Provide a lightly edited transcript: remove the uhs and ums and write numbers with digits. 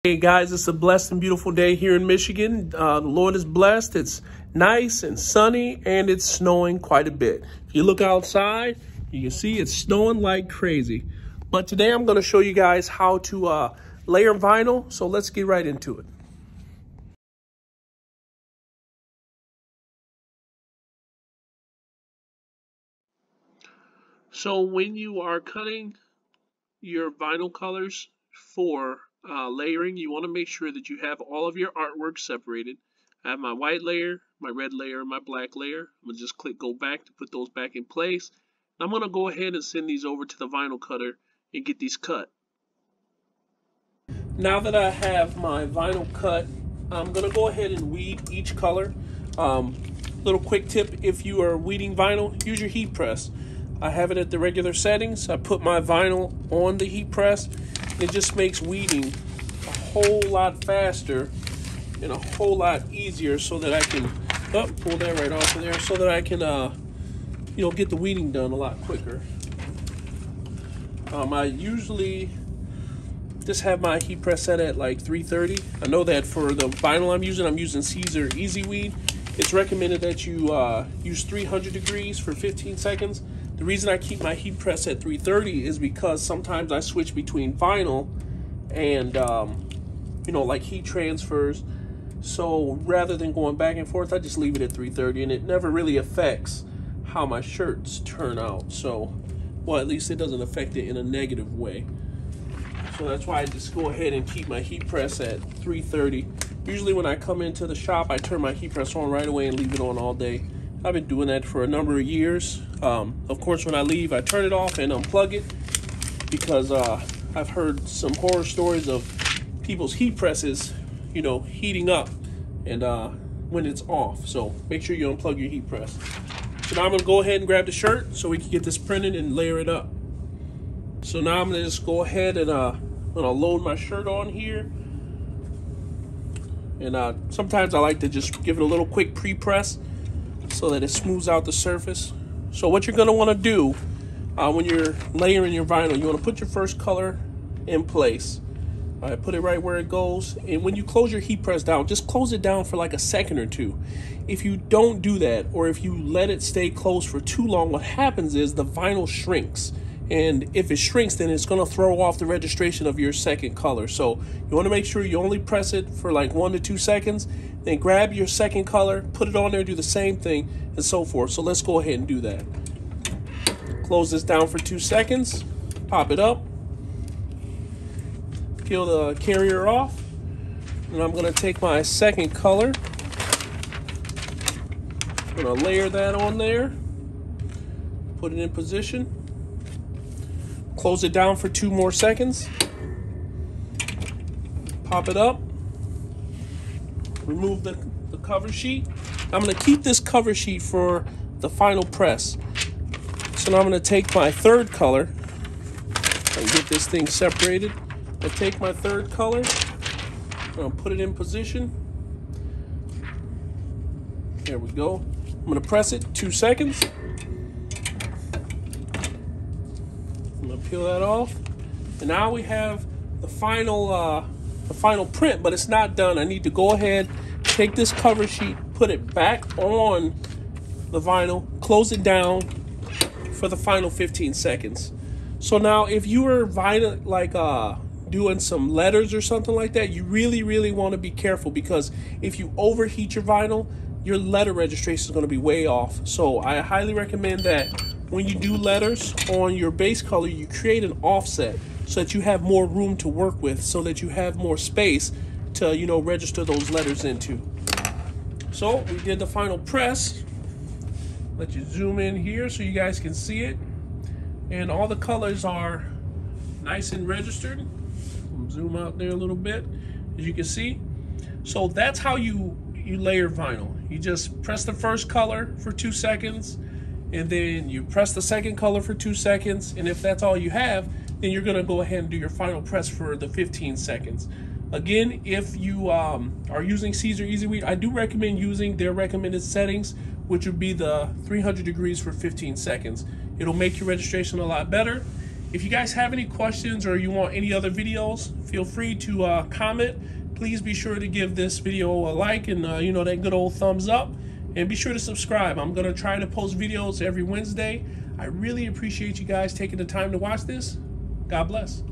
Hey guys, it's a blessed and beautiful day here in Michigan. The Lord is blessed. It's nice and sunny and it's snowing quite a bit. If you look outside, you can see it's snowing like crazy. But today I'm going to show you guys how to layer vinyl. So let's get right into it. So when you are cutting your vinyl colors for layering, you want to make sure that you have all of your artwork separated. I have my white layer, my red layer, and my black layer. I'm going to just click go back to put those back in place. And I'm going to go ahead and send these over to the vinyl cutter and get these cut. Now that I have my vinyl cut, I'm going to go ahead and weed each color. Little quick tip, if you are weeding vinyl, use your heat press. I have it at the regular settings. I put my vinyl on the heat press. It just makes weeding a whole lot faster and a whole lot easier, so that I can pull that right off of there, so that I can get the weeding done a lot quicker. I usually just have my heat press set at like 330. I know that for the vinyl I'm using Caesar Easy Weed. It's recommended that you use 300 degrees for 15 seconds. The reason I keep my heat press at 330 is because sometimes I switch between vinyl and, like heat transfers. So rather than going back and forth, I just leave it at 330, and it never really affects how my shirts turn out. So, well, at least it doesn't affect it in a negative way. So that's why I just go ahead and keep my heat press at 330. Usually when I come into the shop, I turn my heat press on right away and leave it on all day. I've been doing that for a number of years. Of course, when I leave, I turn it off and unplug it, because I've heard some horror stories of people's heat presses, heating up and when it's off. So make sure you unplug your heat press. So now I'm gonna go ahead and grab the shirt so we can get this printed and layer it up. So now I'm gonna just go ahead and load my shirt on here. And sometimes I like to just give it a little quick pre-press so that it smooths out the surface. So what you're gonna wanna do when you're layering your vinyl, you wanna put your first color in place. All right, put it right where it goes. And when you close your heat press down, just close it down for like a second or two. If you don't do that, or if you let it stay closed for too long, what happens is the vinyl shrinks. And if it shrinks, then it's gonna throw off the registration of your second color. So you wanna make sure you only press it for like 1 to 2 seconds, then grab your second color, put it on there, do the same thing, and so forth. So let's go ahead and do that. Close this down for 2 seconds, pop it up, peel the carrier off, and I'm gonna take my second color. I'm gonna layer that on there, put it in position, close it down for 2 more seconds, pop it up, remove the cover sheet. I'm gonna keep this cover sheet for the final press. So now I'm gonna take my third color and get this thing separated. I take my third color, I'm gonna put it in position. There we go. I'm gonna press it 2 seconds. I'm gonna peel that off. And now we have the final print, but it's not done. I need to go ahead, take this cover sheet, put it back on the vinyl, close it down for the final 15 seconds. So now if you were vinyl, like doing some letters or something like that, you really want to be careful, because if you overheat your vinyl, your letter registration is going to be way off. So I highly recommend that when you do letters on your base color, you create an offset so that you have more room to work with, so that you have more space to register those letters into. So we did the final press. Let you zoom in here so you guys can see it, and all the colors are nice and registered. Zoom out there a little bit, as you can see. So that's how you layer vinyl. You just press the first color for 2 seconds, and then you press the second color for 2 seconds, and if that's all you have, then you're gonna go ahead and do your final press for the 15 seconds. Again, if you are using Caesar Easy Weed, I do recommend using their recommended settings, which would be the 300 degrees for 15 seconds. It'll make your registration a lot better. If you guys have any questions or you want any other videos, feel free to comment. Please be sure to give this video a like and you know, that good old thumbs up. And be sure to subscribe. I'm going to try to post videos every Wednesday. I really appreciate you guys taking the time to watch this. God bless.